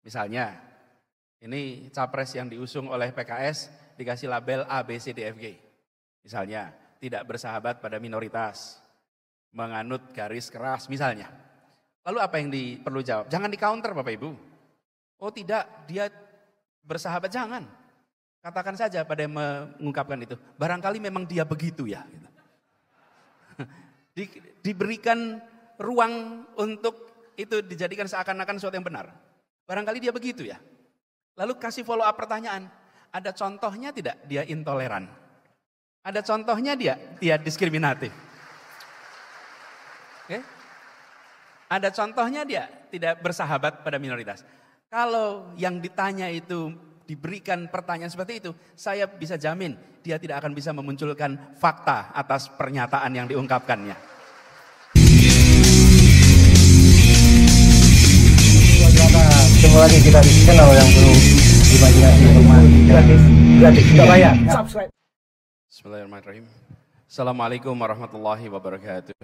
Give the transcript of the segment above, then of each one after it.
Misalnya, ini capres yang diusung oleh PKS dikasih label A, B, C, D, F, G. Misalnya, tidak bersahabat pada minoritas, menganut garis keras misalnya. Lalu apa yang perlu jawab? Jangan di counter Bapak Ibu. Oh tidak, dia bersahabat, jangan. Katakan saja pada yang mengungkapkan itu, barangkali memang dia begitu ya. Diberikan ruang untuk itu dijadikan seakan-akan sesuatu yang benar. Barangkali dia begitu ya. Lalu kasih follow up pertanyaan, ada contohnya tidak dia intoleran? Ada contohnya dia diskriminatif? Oke? Ada contohnya dia tidak bersahabat pada minoritas. Kalau yang ditanya itu diberikan pertanyaan seperti itu, saya bisa jamin dia tidak akan bisa memunculkan fakta atas pernyataan yang diungkapkannya. Ketemu lagi kita di channel yang perlu imajinasi rumah gratis tidak bayar. Subscribe. Bismillahirrahmanirrahim. Assalamualaikum warahmatullahi wabarakatuh.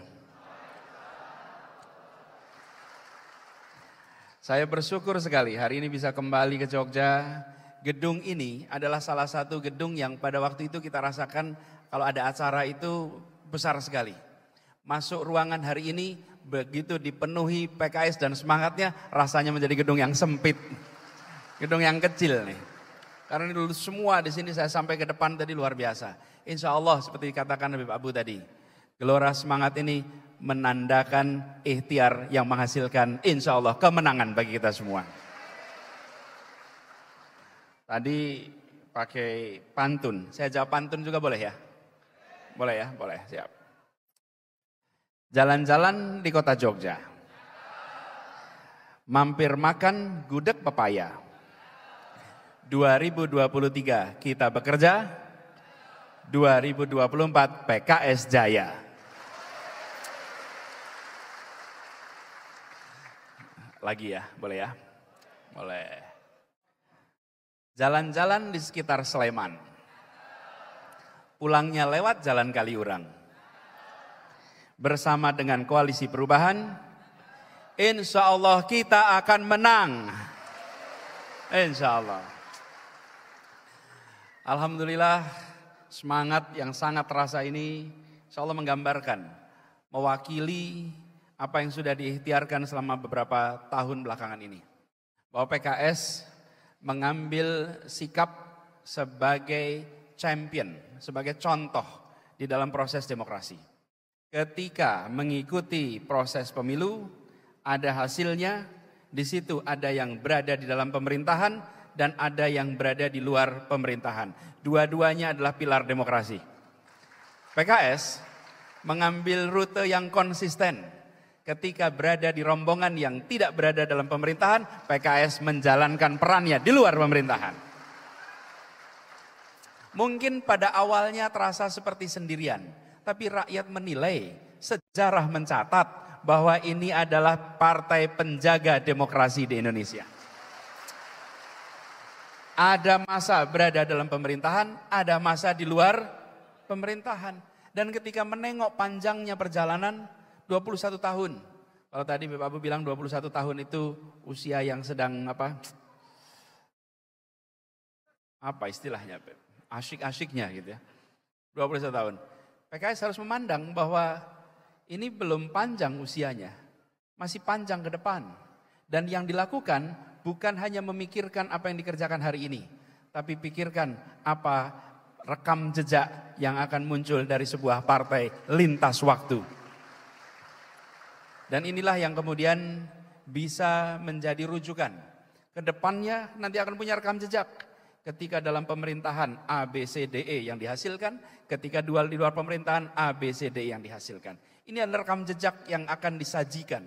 Saya bersyukur sekali hari ini bisa kembali ke Jogja. Gedung ini adalah salah satu gedung yang pada waktu itu kita rasakan kalau ada acara itu besar sekali. Masuk ruangan hari ini begitu dipenuhi PKS dan semangatnya, rasanya menjadi gedung yang sempit. Gedung yang kecil nih. Karena dulu semua di sini saya sampai ke depan tadi luar biasa. Insya Allah seperti dikatakan Habib Abu tadi, gelora semangat ini menandakan ikhtiar yang menghasilkan insya Allah kemenangan bagi kita semua. Tadi pakai pantun, saya jawab pantun juga boleh ya? Boleh ya? Boleh, siap. Jalan-jalan di kota Jogja, mampir makan gudeg pepaya. 2023 kita bekerja, 2024 PKS Jaya. Lagi ya, boleh ya? Boleh. Jalan-jalan di sekitar Sleman. Pulangnya lewat Jalan Kaliurang. Bersama dengan Koalisi Perubahan, insya Allah kita akan menang. Insya Allah. Alhamdulillah semangat yang sangat terasa ini insya Allah menggambarkan, mewakili apa yang sudah diikhtiarkan selama beberapa tahun belakangan ini. Bahwa PKS mengambil sikap sebagai champion, sebagai contoh di dalam proses demokrasi. Ketika mengikuti proses pemilu, ada hasilnya, di situ ada yang berada di dalam pemerintahan dan ada yang berada di luar pemerintahan. Dua-duanya adalah pilar demokrasi. PKS mengambil rute yang konsisten. Ketika berada di rombongan yang tidak berada dalam pemerintahan, PKS menjalankan perannya di luar pemerintahan. Mungkin pada awalnya terasa seperti sendirian, tapi rakyat menilai, sejarah mencatat bahwa ini adalah partai penjaga demokrasi di Indonesia. Ada masa berada dalam pemerintahan, ada masa di luar pemerintahan. Dan ketika menengok panjangnya perjalanan, 21 tahun. Kalau tadi Bapak Abu bilang 21 tahun itu usia yang sedang apa istilahnya, asyik-asyiknya gitu ya. 21 tahun. PKS harus memandang bahwa ini belum panjang usianya, masih panjang ke depan. Dan yang dilakukan bukan hanya memikirkan apa yang dikerjakan hari ini, tapi pikirkan apa rekam jejak yang akan muncul dari sebuah partai lintas waktu. Dan inilah yang kemudian bisa menjadi rujukan. Kedepannya nanti akan punya rekam jejak. Ketika dalam pemerintahan A, B, C, D, E yang dihasilkan. Ketika di luar pemerintahan A, B, C, D yang dihasilkan. Ini adalah rekam jejak yang akan disajikan.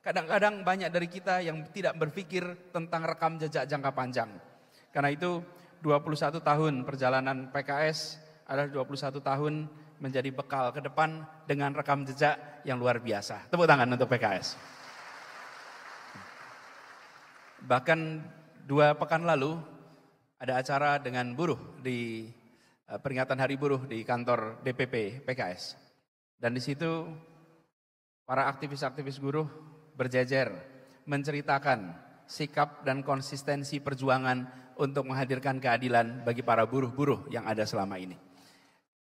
Kadang-kadang banyak dari kita yang tidak berpikir tentang rekam jejak jangka panjang. Karena itu 21 tahun perjalanan PKS adalah 21 tahun menjadi bekal ke depan dengan rekam jejak yang luar biasa. Tepuk tangan untuk PKS. Bahkan 2 pekan lalu ada acara dengan buruh di peringatan Hari Buruh di kantor DPP PKS. Dan di situ para aktivis-aktivis buruh berjejer menceritakan sikap dan konsistensi perjuangan untuk menghadirkan keadilan bagi para buruh-buruh yang ada selama ini.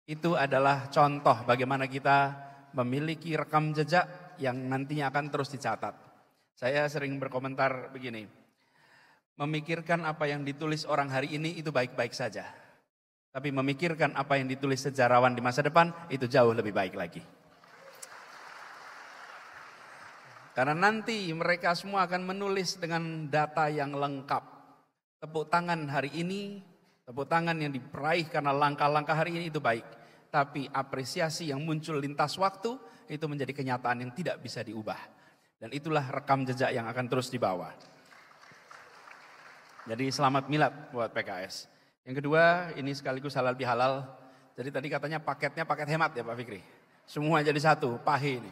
Itu adalah contoh bagaimana kita memiliki rekam jejak yang nantinya akan terus dicatat. Saya sering berkomentar begini, memikirkan apa yang ditulis orang hari ini itu baik-baik saja. Tapi memikirkan apa yang ditulis sejarawan di masa depan itu jauh lebih baik lagi. Karena nanti mereka semua akan menulis dengan data yang lengkap. Tepuk tangan hari ini, tepuk tangan yang diperaih karena langkah-langkah hari ini itu baik. Tapi apresiasi yang muncul lintas waktu itu menjadi kenyataan yang tidak bisa diubah. Dan itulah rekam jejak yang akan terus dibawa. Jadi selamat milad buat PKS. Yang kedua, ini sekaligus halal bihalal. Jadi tadi katanya paketnya paket hemat ya Pak Fikri. Semua jadi satu, pahe ini.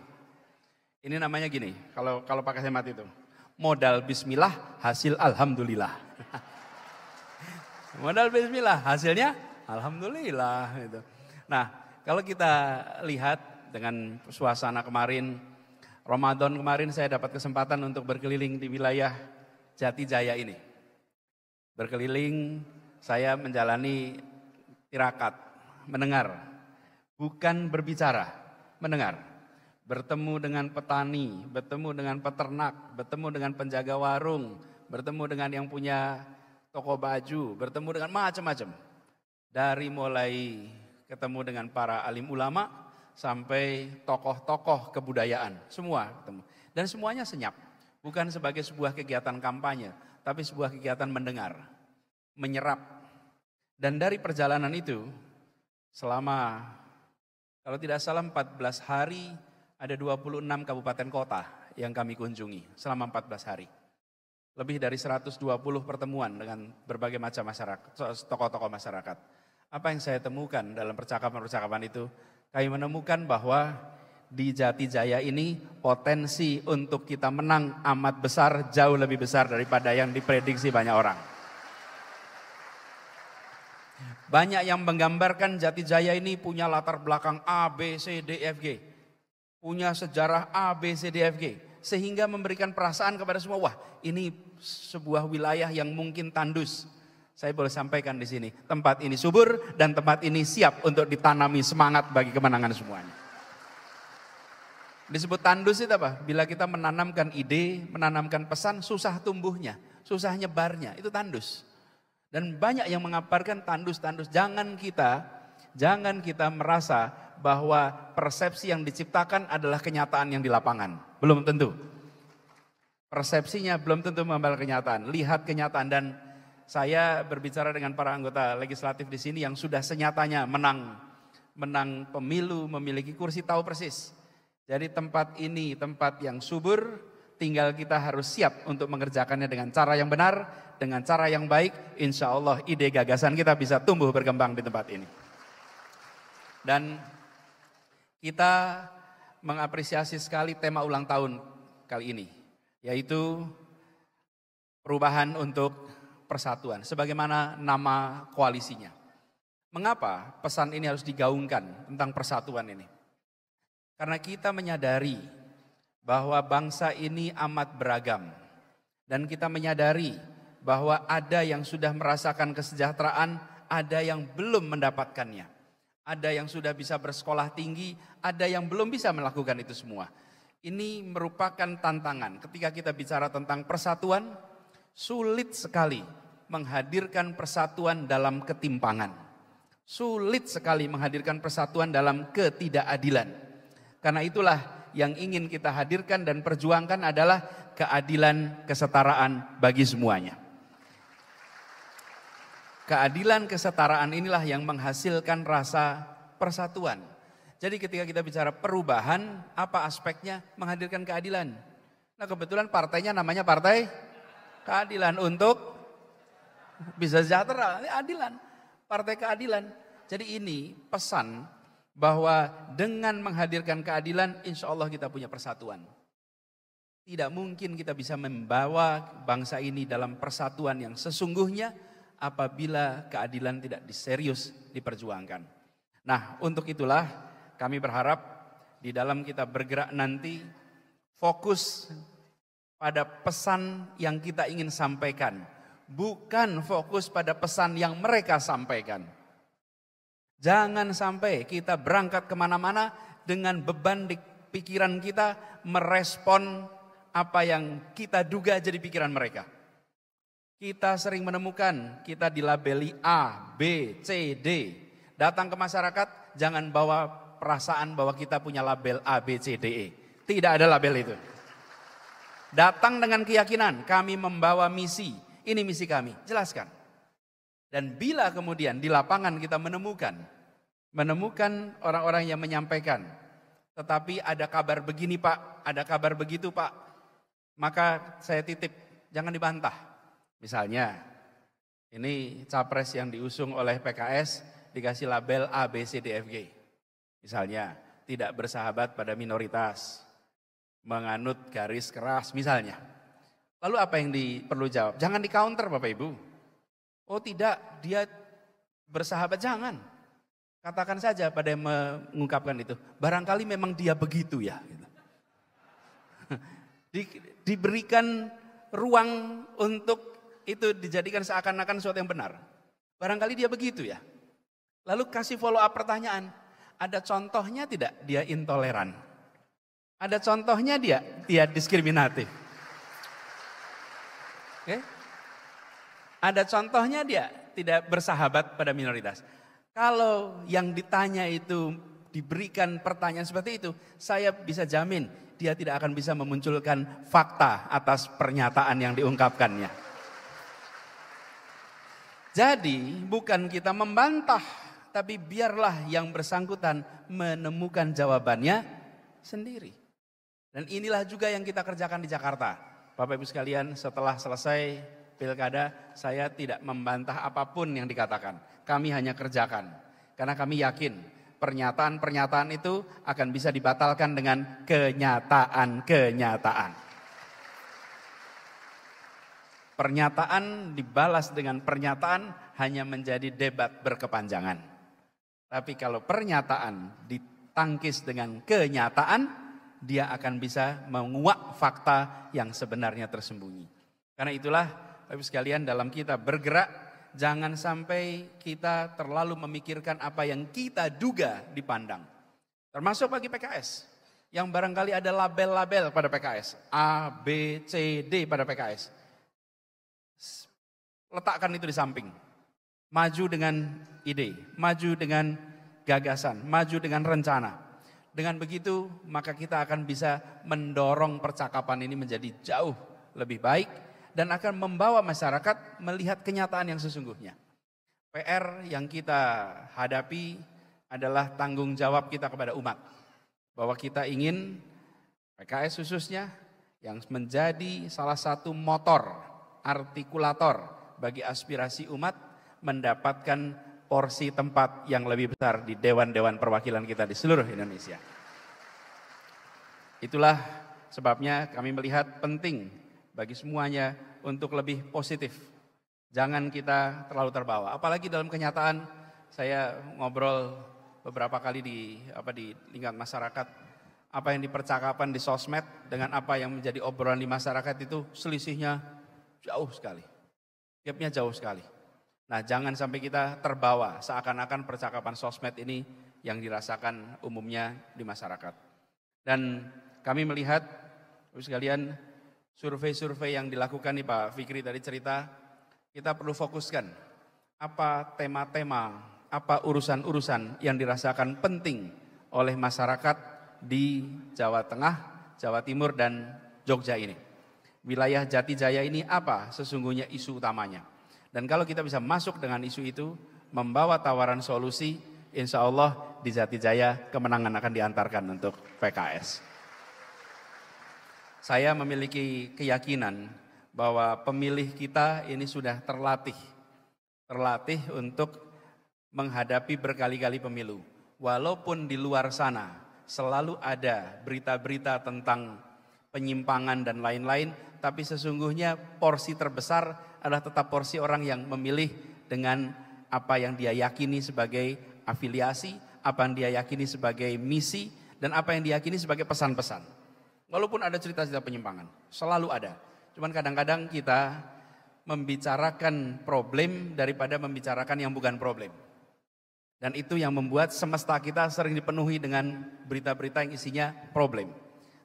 Ini namanya gini, kalau pakai hemat itu. Modal bismillah, hasil alhamdulillah. Modal bismillah, hasilnya alhamdulillah. Gitu. Nah, kalau kita lihat dengan suasana kemarin, Ramadan kemarin saya dapat kesempatan untuk berkeliling di wilayah Jati Jaya ini. Berkeliling, saya menjalani tirakat, mendengar, bukan berbicara, mendengar. Bertemu dengan petani, bertemu dengan peternak, bertemu dengan penjaga warung, bertemu dengan yang punya toko baju, bertemu dengan macam-macam. Dari mulai ketemu dengan para alim ulama sampai tokoh-tokoh kebudayaan, semua ketemu. Dan semuanya senyap, bukan sebagai sebuah kegiatan kampanye, tapi sebuah kegiatan mendengar, menyerap. Dan dari perjalanan itu, selama kalau tidak salah 14 hari, ada 26 kabupaten kota yang kami kunjungi selama 14 hari. Lebih dari 120 pertemuan dengan berbagai macam masyarakat, tokoh-tokoh masyarakat. Apa yang saya temukan dalam percakapan-percakapan itu? Kami menemukan bahwa di Jati Jaya ini potensi untuk kita menang amat besar, jauh lebih besar daripada yang diprediksi banyak orang. Banyak yang menggambarkan Jati Jaya ini punya latar belakang A, B, C, D, F, G. Punya sejarah A, B, C, D, F, G. Sehingga memberikan perasaan kepada semua, wah ini sebuah wilayah yang mungkin tandus. Saya boleh sampaikan di sini, tempat ini subur dan tempat ini siap untuk ditanami semangat bagi kemenangan semuanya. Disebut tandus itu apa? Bila kita menanamkan ide, menanamkan pesan, susah tumbuhnya, susah nyebarnya, itu tandus. Dan banyak yang mengabarkan tandus-tandus, jangan kita merasa bahwa persepsi yang diciptakan adalah kenyataan yang di lapangan. Belum tentu. Persepsinya belum tentu membawa kenyataan. Lihat kenyataan, dan saya berbicara dengan para anggota legislatif di sini yang sudah senyatanya menang pemilu, memiliki kursi, tahu persis. Jadi tempat ini tempat yang subur, tinggal kita harus siap untuk mengerjakannya dengan cara yang benar, dengan cara yang baik. Insya Allah ide gagasan kita bisa tumbuh berkembang di tempat ini. Dan kita mengapresiasi sekali tema ulang tahun kali ini, yaitu perubahan untuk persatuan, sebagaimana nama koalisinya. Mengapa pesan ini harus digaungkan tentang persatuan ini? Karena kita menyadari bahwa bangsa ini amat beragam. Dan kita menyadari bahwa ada yang sudah merasakan kesejahteraan, ada yang belum mendapatkannya. Ada yang sudah bisa bersekolah tinggi, ada yang belum bisa melakukan itu semua. Ini merupakan tantangan. Ketika kita bicara tentang persatuan, sulit sekali menghadirkan persatuan dalam ketimpangan. Sulit sekali menghadirkan persatuan dalam ketidakadilan. Karena itulah yang ingin kita hadirkan dan perjuangkan adalah keadilan, kesetaraan bagi semuanya. Keadilan, kesetaraan inilah yang menghasilkan rasa persatuan. Jadi ketika kita bicara perubahan, apa aspeknya? Menghadirkan keadilan. Nah kebetulan partainya namanya Partai Keadilan untuk bisa sejahtera. Ini adilan, Partai Keadilan. Jadi ini pesan bahwa dengan menghadirkan keadilan, insya Allah kita punya persatuan. Tidak mungkin kita bisa membawa bangsa ini dalam persatuan yang sesungguhnya apabila keadilan tidak serius diperjuangkan. Nah, untuk itulah kami berharap di dalam kita bergerak nanti fokus pada pesan yang kita ingin sampaikan, bukan fokus pada pesan yang mereka sampaikan. Jangan sampai kita berangkat kemana-mana dengan beban di pikiran kita merespon apa yang kita duga jadi pikiran mereka. Kita sering menemukan kita dilabeli A, B, C, D. Datang ke masyarakat jangan bawa perasaan bahwa kita punya label A, B, C, D, E. Tidak ada label itu. Datang dengan keyakinan kami membawa misi. Ini misi kami, jelaskan. Dan bila kemudian di lapangan kita menemukan orang-orang yang menyampaikan, tetapi ada kabar begini Pak, ada kabar begitu Pak, maka saya titip, jangan dibantah. Misalnya, ini capres yang diusung oleh PKS dikasih label A, B, C, D, F, G. Misalnya, tidak bersahabat pada minoritas, menganut garis keras misalnya. Lalu apa yang perlu jawab? Jangan di counter Bapak Ibu. Oh tidak, dia bersahabat, jangan. Katakan saja pada yang mengungkapkan itu, barangkali memang dia begitu ya. Diberikan ruang untuk itu dijadikan seakan-akan sesuatu yang benar. Barangkali dia begitu ya. Lalu kasih follow up pertanyaan, ada contohnya tidak dia intoleran? Ada contohnya dia diskriminatif? Oke? Ada contohnya dia tidak bersahabat pada minoritas. Kalau yang ditanya itu diberikan pertanyaan seperti itu, saya bisa jamin dia tidak akan bisa memunculkan fakta atas pernyataan yang diungkapkannya. Jadi bukan kita membantah, tapi biarlah yang bersangkutan menemukan jawabannya sendiri. Dan inilah juga yang kita kerjakan di Jakarta. Bapak Ibu sekalian, setelah selesai pilkada, saya tidak membantah apapun yang dikatakan. Kami hanya kerjakan. Karena kami yakin pernyataan-pernyataan itu akan bisa dibatalkan dengan kenyataan-kenyataan. Pernyataan dibalas dengan pernyataan hanya menjadi debat berkepanjangan. Tapi kalau pernyataan ditangkis dengan kenyataan, dia akan bisa menguak fakta yang sebenarnya tersembunyi. Karena itulah Bapak Ibu sekalian, dalam kita bergerak, jangan sampai kita terlalu memikirkan apa yang kita duga dipandang. Termasuk bagi PKS, yang barangkali ada label-label pada PKS. A, B, C, D pada PKS. Letakkan itu di samping. Maju dengan ide, maju dengan gagasan, maju dengan rencana. Dengan begitu maka kita akan bisa mendorong percakapan ini menjadi jauh lebih baik dan akan membawa masyarakat melihat kenyataan yang sesungguhnya. PR yang kita hadapi adalah tanggung jawab kita kepada umat. Bahwa kita ingin PKS khususnya yang menjadi salah satu motor, artikulator bagi aspirasi umat mendapatkan porsi tempat yang lebih besar di dewan-dewan perwakilan kita di seluruh Indonesia. Itulah sebabnya kami melihat penting bagi semuanya untuk lebih positif. Jangan kita terlalu terbawa. Apalagi dalam kenyataan, saya ngobrol beberapa kali di lingkungan masyarakat, apa yang dipercakapan di sosmed dengan apa yang menjadi obrolan di masyarakat itu selisihnya jauh sekali. Gapnya jauh sekali. Nah, jangan sampai kita terbawa seakan-akan percakapan sosmed ini yang dirasakan umumnya di masyarakat. Dan kami melihat, Bapak sekalian, survei-survei yang dilakukan nih Pak Fikri tadi cerita, kita perlu fokuskan apa tema-tema, apa urusan-urusan yang dirasakan penting oleh masyarakat di Jawa Tengah, Jawa Timur, dan Jogja ini. Wilayah Jati Jaya ini apa sesungguhnya isu utamanya. Dan kalau kita bisa masuk dengan isu itu, membawa tawaran solusi, insya Allah di Jati Jaya kemenangan akan diantarkan untuk PKS. Saya memiliki keyakinan bahwa pemilih kita ini sudah terlatih untuk menghadapi berkali-kali pemilu. Walaupun di luar sana selalu ada berita-berita tentang penyimpangan dan lain-lain, tapi sesungguhnya porsi terbesar adalah tetap porsi orang yang memilih dengan apa yang dia yakini sebagai afiliasi, apa yang dia yakini sebagai misi, dan apa yang diyakini sebagai pesan-pesan. Walaupun ada cerita-cerita penyimpangan, selalu ada. Cuman kadang-kadang kita membicarakan problem daripada membicarakan yang bukan problem. Dan itu yang membuat semesta kita sering dipenuhi dengan berita-berita yang isinya problem.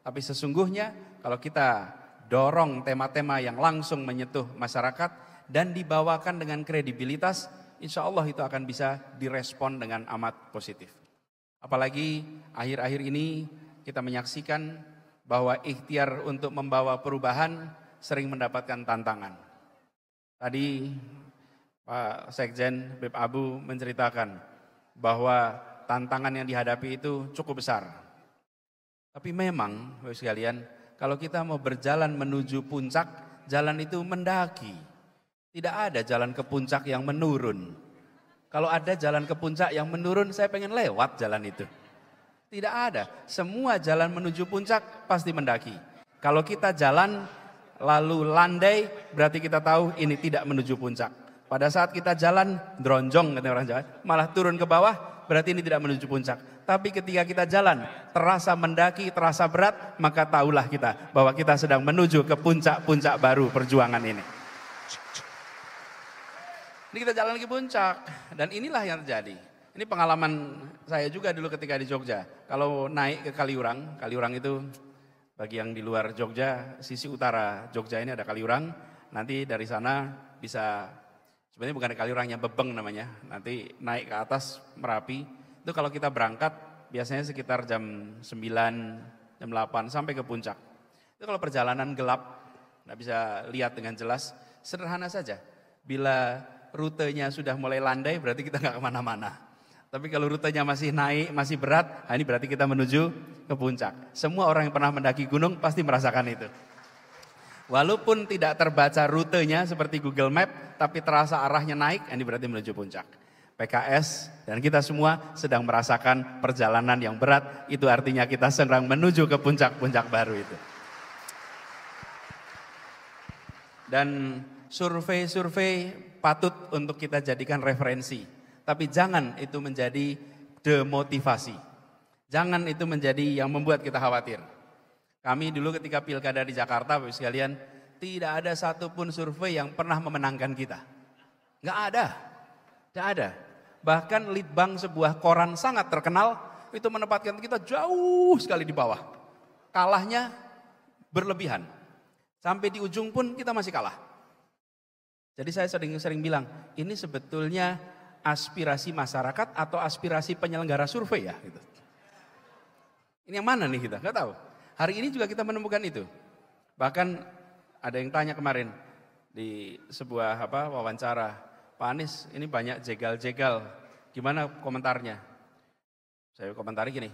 Tapi sesungguhnya kalau kita dorong tema-tema yang langsung menyentuh masyarakat dan dibawakan dengan kredibilitas, insya Allah itu akan bisa direspon dengan amat positif. Apalagi akhir-akhir ini kita menyaksikan bahwa ikhtiar untuk membawa perubahan sering mendapatkan tantangan. Tadi Pak Sekjen Beb Abu menceritakan bahwa tantangan yang dihadapi itu cukup besar. Tapi memang, Bapak sekalian, kalau kita mau berjalan menuju puncak, jalan itu mendaki. Tidak ada jalan ke puncak yang menurun. Kalau ada jalan ke puncak yang menurun, saya pengen lewat jalan itu. Tidak ada. Semua jalan menuju puncak pasti mendaki. Kalau kita jalan lalu landai, berarti kita tahu ini tidak menuju puncak. Pada saat kita jalan dronjong, kata orang Jawa, malah turun ke bawah, berarti ini tidak menuju puncak. Tapi ketika kita jalan, terasa mendaki, terasa berat, maka tahulah kita bahwa kita sedang menuju ke puncak-puncak baru perjuangan ini. Ini kita jalan ke puncak, dan inilah yang terjadi. Ini pengalaman saya juga dulu ketika di Jogja. Kalau naik ke Kaliurang, Kaliurang itu bagi yang di luar Jogja, sisi utara Jogja ini ada Kaliurang. Nanti dari sana bisa, sebenarnya bukan Kaliurangnya, Bebeng namanya. Nanti naik ke atas Merapi. Itu kalau kita berangkat biasanya sekitar jam 9, jam 8 sampai ke puncak. Itu kalau perjalanan gelap, nggak bisa lihat dengan jelas, sederhana saja. Bila rutenya sudah mulai landai berarti kita nggak kemana-mana. Tapi kalau rutenya masih naik, masih berat, ini berarti kita menuju ke puncak. Semua orang yang pernah mendaki gunung pasti merasakan itu. Walaupun tidak terbaca rutenya seperti Google Map, tapi terasa arahnya naik, ini berarti menuju puncak. PKS dan kita semua sedang merasakan perjalanan yang berat, itu artinya kita sedang menuju ke puncak-puncak baru itu. Dan survei-survei patut untuk kita jadikan referensi. Tapi jangan itu menjadi demotivasi. Jangan itu menjadi yang membuat kita khawatir. Kami dulu ketika pilkada di Jakarta, Bapak sekalian, tidak ada satupun survei yang pernah memenangkan kita. Nggak ada. Tidak ada. Bahkan litbang sebuah koran sangat terkenal, itu menempatkan kita jauh sekali di bawah. Kalahnya berlebihan. Sampai di ujung pun kita masih kalah. Jadi saya sering bilang, ini sebetulnya aspirasi masyarakat atau aspirasi penyelenggara survei ya gitu. Ini yang mana nih kita? Nggak tahu. Hari ini juga kita menemukan itu. Bahkan ada yang tanya kemarin di sebuah wawancara, Pak Anies ini banyak jegal-jegal, gimana komentarnya? Saya komentari gini,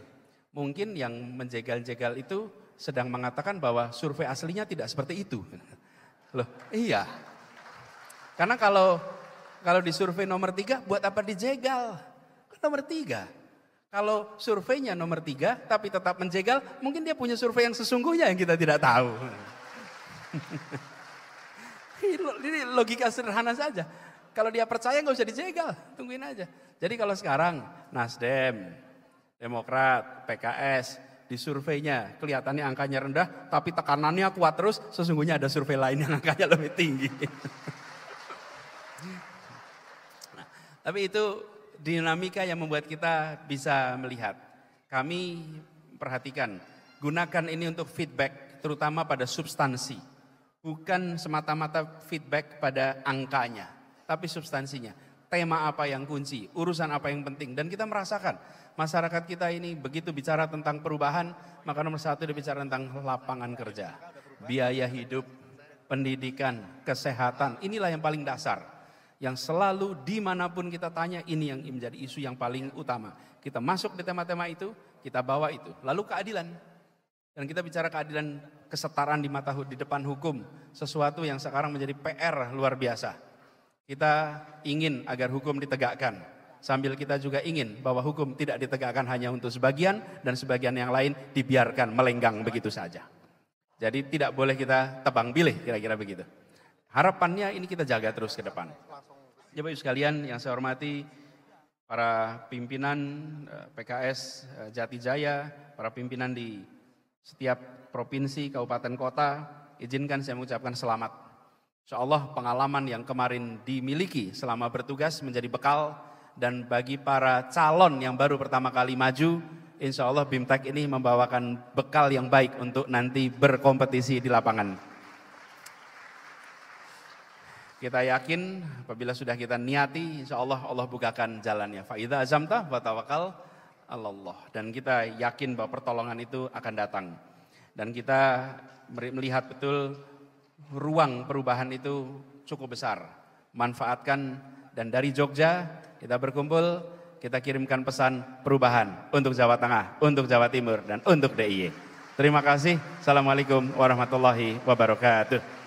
mungkin yang menjegal-jegal itu sedang mengatakan bahwa survei aslinya tidak seperti itu. Loh, iya. Karena kalau di survei nomor 3, buat apa dijegal? Kan nomor 3. Kalau surveinya nomor 3, tapi tetap menjegal, mungkin dia punya survei yang sesungguhnya yang kita tidak tahu. Ini logika sederhana saja. Kalau dia percaya nggak usah dijegal, tungguin aja. Jadi kalau sekarang Nasdem, Demokrat, PKS, di surveinya kelihatannya angkanya rendah, tapi tekanannya kuat terus, sesungguhnya ada survei lain yang angkanya lebih tinggi. Tapi itu dinamika yang membuat kita bisa melihat. Kami perhatikan, gunakan ini untuk feedback, terutama pada substansi. Bukan semata-mata feedback pada angkanya, tapi substansinya. Tema apa yang kunci, urusan apa yang penting. Dan kita merasakan, masyarakat kita ini begitu bicara tentang perubahan, maka nomor 1 dia bicara tentang lapangan kerja, biaya hidup, pendidikan, kesehatan. Inilah yang paling dasar. Yang selalu dimanapun kita tanya, ini yang menjadi isu yang paling utama. Kita masuk di tema-tema itu, kita bawa itu. Lalu keadilan. Dan kita bicara keadilan, kesetaraan di depan hukum. Sesuatu yang sekarang menjadi PR luar biasa. Kita ingin agar hukum ditegakkan. Sambil kita juga ingin bahwa hukum tidak ditegakkan hanya untuk sebagian, dan sebagian yang lain dibiarkan melenggang begitu saja. Jadi tidak boleh kita tebang pilih, kira-kira begitu. Harapannya ini kita jaga terus ke depan. Ya Bapak sekalian yang saya hormati, para pimpinan PKS Jati Jaya, para pimpinan di setiap provinsi, kabupaten, kota, izinkan saya mengucapkan selamat. Insyaallah pengalaman yang kemarin dimiliki selama bertugas menjadi bekal, dan bagi para calon yang baru pertama kali maju, insyaallah BIMTEK ini membawakan bekal yang baik untuk nanti berkompetisi di lapangan. Kita yakin apabila sudah kita niati, insya Allah Allah bukakan jalannya. Fa idza azamta fatawakkal 'alallah. Dan kita yakin bahwa pertolongan itu akan datang. Dan kita melihat betul ruang perubahan itu cukup besar. Manfaatkan, dan dari Jogja kita berkumpul, kita kirimkan pesan perubahan untuk Jawa Tengah, untuk Jawa Timur, dan untuk DIY. Terima kasih. Assalamualaikum warahmatullahi wabarakatuh.